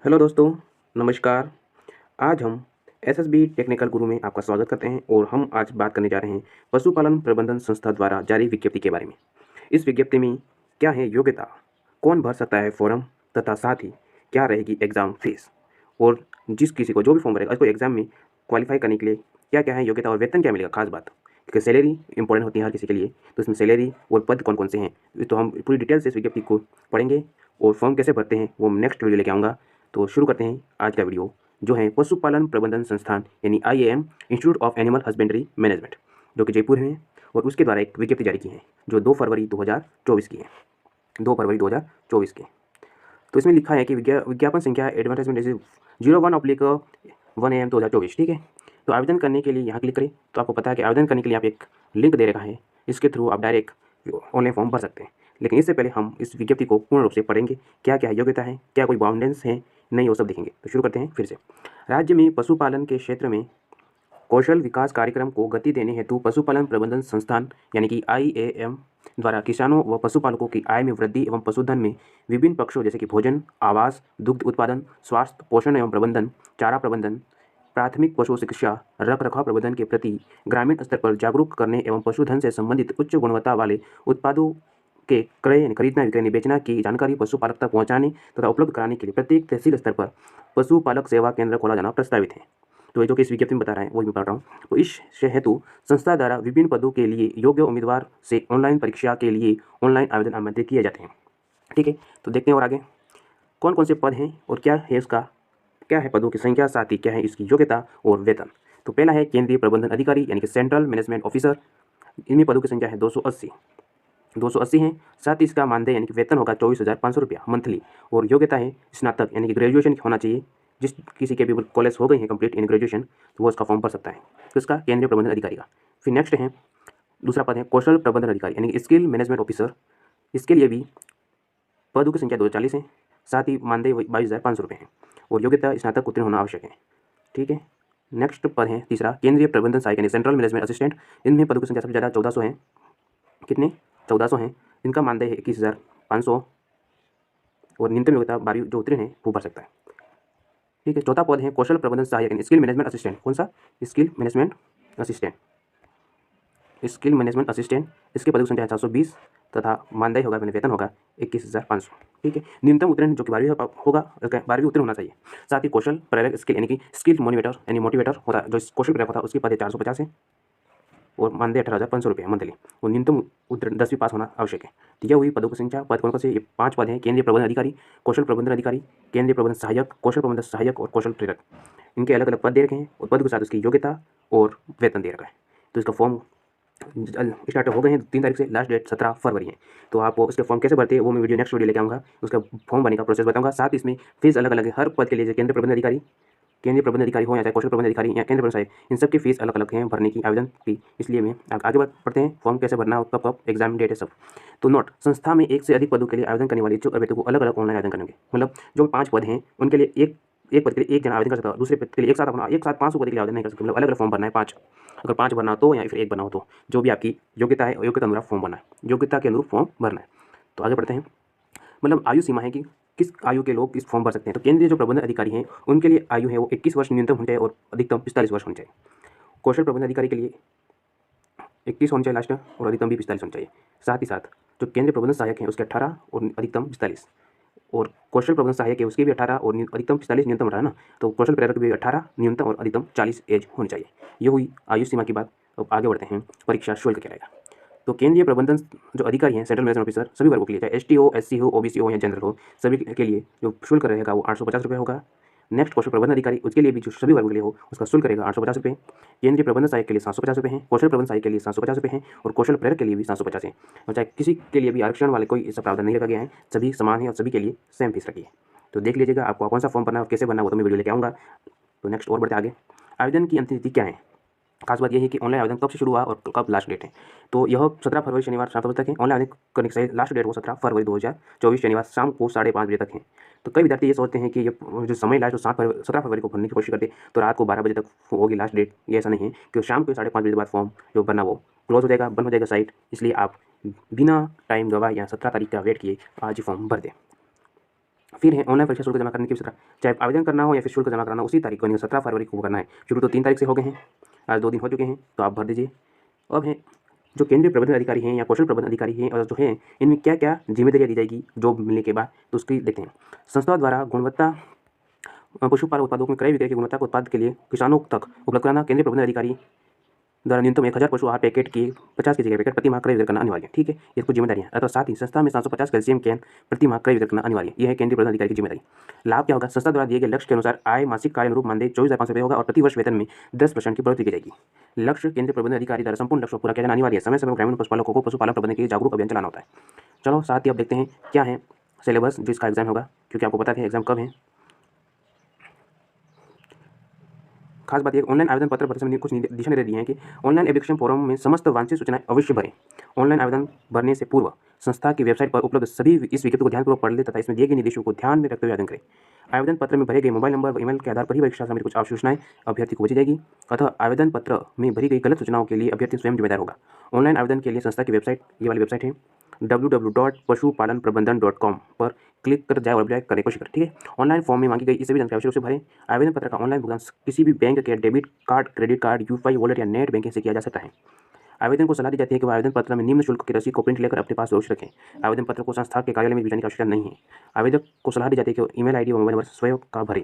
Hello दोस्तों, नमस्कार। आज हम एसएसबी टेक्निकल गुरु में आपका स्वागत करते हैं और हम आज बात करने जा रहे हैं पशुपालन प्रबंधन संस्था द्वारा जारी विज्ञप्ति के बारे में। इस विज्ञप्ति में क्या है योग्यता, कौन भर सकता है फॉर्म तथा साथ ही क्या रहेगी एग्ज़ाम फीस और जिस किसी को जो भी फॉर्म भरेगा उसको एग्ज़ाम में क्वालिफाई करने के लिए क्या-क्या है योग्यता और वेतन क्या मिलेगा, खास बात। क्योंकि सैलरी इंपॉर्टेंट होती है हर किसी के लिए, तो इसमें सैलरी और पद कौन-कौन से हैं, तो हम पूरी डिटेल से इस विज्ञप्ति को पढ़ेंगे और फॉर्म कैसे भरते हैं वो नेक्स्ट वीडियो लेके आऊँगा। तो शुरू करते हैं आज का वीडियो, जो है पशुपालन प्रबंधन संस्थान यानी IAM institute of animal husbandry management, जो कि जयपुर में, और उसके द्वारा एक विज्ञप्ति जारी की है जो 2 फरवरी 2024 की है। 2 फरवरी 2024 की। तो इसमें लिखा है कि विज्ञापन संख्या एडवर्टाइजमेंट 01/1 AM 2024, ठीक है। तो आवेदन करने के लिए यहाँ क्लिक करें। तो आपको पता है कि आवेदन करने के लिए आप एक लिंक दे रखा है, इसके थ्रू आप डायरेक्ट ऑनलाइन फॉर्म भर सकते हैं। लेकिन इससे पहले हम इस विज्ञप्ति को पूर्ण रूप से पढ़ेंगे, क्या क्या योग्यता है, क्या कोई बाउंडेंस है, नहीं, वो सब देखेंगे। तो शुरू करते हैं फिर से। राज्य में पशुपालन के क्षेत्र में कौशल विकास कार्यक्रम को गति देने हेतु पशुपालन प्रबंधन संस्थान यानी कि आईएएम द्वारा किसानों व पशुपालकों की आय में वृद्धि एवं पशुधन में विभिन्न पक्षों जैसे कि भोजन, आवास, दुग्ध उत्पादन, स्वास्थ्य, पोषण एवं प्रबंधन, चारा प्रबंधन, प्राथमिक पशु चिकित्सा, रख रखाव प्रबंधन के प्रति ग्रामीण स्तर पर जागरूक करने एवं पशुधन से संबंधित उच्च गुणवत्ता वाले उत्पादों के क्रय यानी खरीदना, विक्रय, बेचना की जानकारी पशुपालक तक पहुँचाने तथा उपलब्ध कराने के लिए प्रत्येक तहसील स्तर पर पशुपालक सेवा केंद्र खोला जाना प्रस्तावित है। तो ये जो कि इस विज्ञप्ति में बता रहा है वही मैं पढ़ रहा हूँ। तो इस हेतु संस्था द्वारा विभिन्न पदों के लिए योग्य उम्मीदवार से ऑनलाइन परीक्षा के लिए ऑनलाइन आवेदन आमंत्रित किए जाते हैं, ठीक है। तो देखते हैं और आगे कौन कौन से पद हैं और क्या है इसका, क्या है पदों की संख्या, साथ ही क्या है इसकी योग्यता और वेतन। तो पहला है केंद्रीय प्रबंधन अधिकारी यानी कि सेंट्रल मैनेजमेंट ऑफिसर। इनमें पदों की संख्या है 280 हैं। साथ ही इसका मानदेय यानी कि वेतन होगा 24,500 रुपया मंथली, और योग्यता है स्नातक यानी कि ग्रेजुएशन होना चाहिए। जिस किसी के भी कॉलेज हो गई है कंप्लीट इन ग्रेजुएशन, तो वो इसका फॉर्म भर सकता है, तो इसका केंद्रीय प्रबंधन अधिकारी का। फिर नेक्स्ट है दूसरा पद है कौशल प्रबंधन अधिकारी यानी कि स्किल मैनेजमेंट ऑफिसर। इसके लिए भी पदों की संख्या 240 है। साथ ही मानदेय 22,500 रुपये है और योग्यता स्नातक उत्तीर्ण होना आवश्यक है, ठीक है। नेक्स्ट पद है तीसरा केंद्रीय प्रबंधन सहायक यानी सेंट्रल मैनेजमेंट असिस्टेंट। इनमें पदों की संख्या सबसे ज़्यादा 1400 है। कितने? 1400 हैं। इनका मानदेय है 21,500 और न्यूनतम योग्यता 12वीं जो उत्तीर्ण है वो भर सकता है, ठीक है। चौथा पद है कौशल प्रबंधन सहायक यानी स्किल मैनेजमेंट असिस्टेंट। कौन सा? Skill management assistant. इसके पदों की संख्या है 720 तथा मानदेय होगा, मैंने वेतन होगा 21,500, ठीक है। न्यूनतम उत्तीर्ण जो कि 12वीं होगा, 12वीं उत्तीर्ण होना चाहिए। साथ ही कौशल प्रेरक स्किल यानी कि स्किल मोटिवेटर होता है, जो कौशल प्रेरक होता है उसकी पद 450 है और मानदेय 18,500 रुपये मंथली, और न्यूनतम उत्तीर्ण 10वीं पास होना आवश्यक है। तो यह हुई पदों की संख्या। पद कौन कौन से? ये 5 पद हैं, केंद्रीय प्रबंधन अधिकारी, कौशल प्रबंधन अधिकारी, केंद्रीय प्रबंधन सहायक, कौशल प्रबंधन सहायक और कौशल प्रेरक। इनके अलग अलग पद दे रखे हैं और पद के साथ उसकी योग्यता और वेतन दे रखा है। तो इसका फॉर्म स्टार्ट हो गए हैं 3 तारीख से, लास्ट डेट 17 फरवरी है। तो आप उसके फॉर्म कैसे भरते हैं वो मैं नेक्स्ट वीडियो लेके आऊँगा, उसका फॉर्म भरने का प्रोसेस बताऊँगा। साथ ही इसमें फीस अलग अलग है हर पद के लिए, जैसे केंद्रीय प्रबंधन अधिकारी हो या चाहे कौशल प्रबंधन अधिकारी या केंद्र प्रबंधन सहायक, इन सब की फीस अलग अलग हैं भरने की, आवेदन की। इसलिए मैं आगे बात पढ़ते हैं फॉर्म कैसे भरना और कब कब एग्जाम डेट है सब। तो नोट, संस्था में एक से अधिक पदों के लिए आवेदन करने वाले इच्छुक अभ्यर्थियों को अलग अलग ऑनलाइन आवेदन करेंगे। मतलब जो 5 पद हैं उनके लिए एक पद के लिए एक जन आवेदन कर सकता है, दूसरे पद के लिए एक साथ 500 पद के लिए आवेदन नहीं कर सकते। मतलब अलग अलग फॉर्म भरना है 5, अगर 5 भरना हो तो, या फिर 1 भरना हो तो, जो भी आपकी योग्यता है योग्यता अनुरूप फॉर्म भरना है, योग्यता के अनुरूप फॉर्म भरना है। तो आगे बढ़ते हैं। मतलब आयु सीमा है कि किस आयु के लोग इस फॉर्म भर सकते हैं। तो केंद्रीय जो प्रबंधन अधिकारी हैं उनके लिए आयु है वो 21 वर्ष न्यूनतम होनी चाहिए और अधिकतम 45 वर्ष होनी चाहिए। कौशल प्रबंधन अधिकारी के लिए 21 होनी चाहिए लास्ट, और अधिकतम भी 45 होनी चाहिए। साथ ही साथ जो केंद्रीय प्रबंधन सहायक है उसके 18 और अधिकतम 45, और कौशल प्रबंधन सहायक है उसके भी 18 और अधिकतम 45 न्यूनतम रहा है ना। तो कौशल प्रेरक भी 18 न्यूनतम और अधिकतम 40 एज होनी चाहिए। ये हुई आयु सीमा की बात। अब आगे बढ़ते हैं, परीक्षा शुल्क क्या रहेगा। तो केंद्रीय प्रबंधन जो अधिकारी हैं सेंट्रल मैनेजमेंट ऑफिसर, सभी वर्गों के लिए, चाहे एसटी हो, एससी हो, ओबीसी हो या जनरल हो, सभी के लिए जो शुल्क रहेगा वो 850 रुपये होगा। नेक्स्ट कौशल प्रबंधन अधिकारी, उसके लिए भी जो सभी वर्गों के लिए हो उसका शुल्क रहेगा 850 रुपये। केंद्रीय प्रबंधन सहायक के लिए 750 रुपये हैं, कौशल प्रबंधन सहायक के लिए 750 रुपये हैं, और कौशल प्रेरक के लिए भी 750 है। और चाहे किसी के लिए भी आरक्षण वाले कोई ऐसा प्रावधान नहीं रखा गया है, सभी समान है और सभी के लिए सेम फीस रखी है। तो देख लीजिएगा आपको कौन सा फॉर्म भरना है और कैसे भरना है वो तो मैं वीडियो लेके आऊँगा। तो नेक्स्ट और बढ़ते आगे। आवेदन की अंतिम तिथि क्या है? खास बात यह है कि ऑनलाइन आवेदन कब से शुरू हुआ और कब लास्ट डेट है। तो यह 17 फरवरी शनिवार 7 बजे तक है। ऑनलाइन आवेदन करने की लास्ट डेट वो 17 फरवरी 2024 शनिवार शाम को 5:30 बजे तक है। तो कई विद्यार्थी ये सोचते हैं कि ये जो समय लास्ट 17 फरवरी को भरने की कोशिश करते तो रात को 12 बजे तक होगी लास्ट डेट। ये ऐसा नहीं है, क्योंकि शाम को 5:30 बजे बाद फॉर्म जो भरना वो क्लोज हो जाएगा, बंद हो जाएगा साइट। इसलिए आप बिना टाइम गवाए या 17 तारीख का वेट किए आज ही फॉर्म भर दें। फिर है ऑनलाइन परीक्षा शुल्क जमा करने की विधिता। चाहे आवेदन करना हो या फिर शुल्क जमा कराना उसी तारीख को, यानी 17 फरवरी को करना है। शुरू तो 3 तारीख से हो गए हैं, आज 2 दिन हो चुके हैं, तो आप भर दीजिए। अब है जो केंद्रीय प्रबंधन अधिकारी हैं या कौशल प्रबंधन अधिकारी हैं और जो हैं, इनमें क्या क्या जिम्मेदारियाँ दी जाएगी जॉब मिलने के बाद, तो उसकी देखते हैं। संस्था द्वारा गुणवत्ता पशुपालन उत्पादों में क्रय विक्रय की गुणवत्ता को उत्पाद के लिए किसानों तक उपलब्ध कराना। केंद्रीय प्रबंधन अधिकारी द्वारा न्यूनतम 1000 पशु आहार पैकेट की 50 की जगह पैकेट प्रति माह क्रय विक्रय करना अनिवार्य है। ठीक है, ये कुछ जिम्मेदारियां। अथवा साथ ही संस्था में 750 कैल्शियम कैन प्रति माह क्रय विक्रय करना अनिवार्य है। यह है केंद्रीय प्रबंधन अधिकारी की जिम्मेदारी। लाभ क्या होगा? संस्था द्वारा दिए गए लक्ष्य के अनुसार आय मासिक कार्य अनुरूप मानदेय 24,500 रुपये होगा और प्रति वर्ष वेतन में 10% की बढ़ोतरी की जाएगी। लक्ष्य केंद्रीय प्रबंधन अधिकारी द्वारा संपूर्ण लक्ष्य को पूरा किया जाना अनिवार्य है। समय समय ग्रामीण पशुपालकों को पशुपालन प्रबंधन के लिए जागरूक अभियान चलाना होता है। चलो साथ ही अब देखते हैं क्या है सिलेबस जो इसका एग्जाम होगा, क्योंकि आपको पता है एग्जाम कब है। खास बात यह ऑनलाइन आवेदन पत्र भरते समय कुछ दिशा निर्देश दिए हैं कि ऑनलाइन एप्लीकेशन फॉर्म में समस्त वांछित सूचनाएं अवश्य भरें। ऑनलाइन आवेदन भरने से पूर्व संस्था की वेबसाइट पर उपलब्ध सभी इस विज्ञप्ति को ध्यानपूर्वक पढ़ ले तथा इसमें दिए गए निर्देशों को ध्यान में रखते हुए आवेदन करें। आवेदन पत्र में भरे गए मोबाइल नंबर व ईमेल के आधार पर ही परीक्षा संबंधित कुछ सूचनाएं अभ्यर्थी को भेजी जाएगी। अतः आवेदन पत्र में भरी गई गलत सूचनाओं के लिए अभ्यर्थी स्वयं जिम्मेदार होगा। ऑनलाइन आवेदन के लिए संस्था की वेबसाइट, ये वाली वेबसाइट है www.पशुपालनप्रबंधन.com पर क्लिक कर जाए और अप्लाई करने की कोशिश करें। ठीक है, ऑनलाइन फॉर्म में मांगी गई इस सभी जानकारी अवश्य रूप से भरें। आवेदन पत्र का ऑनलाइन भुगतान किसी भी बैंक के debit card, credit card, UPI wallet या नेट बैंकिंग से किया जा सकता है। आवेदन को सलाह दी जाती है कि वह आवेदन पत्र में निम्न शुल्क की रसीद को प्रिंट लेकर अपने पास अवश्य रखें। आवेदन पत्र को संस्था के कार्यालय में भिजवाने की आवश्यकता नहीं है। आवेदक को सलाह दी जाती है कि ईमेल आईडी व मोबाइल नंबर स्वयं का भरें।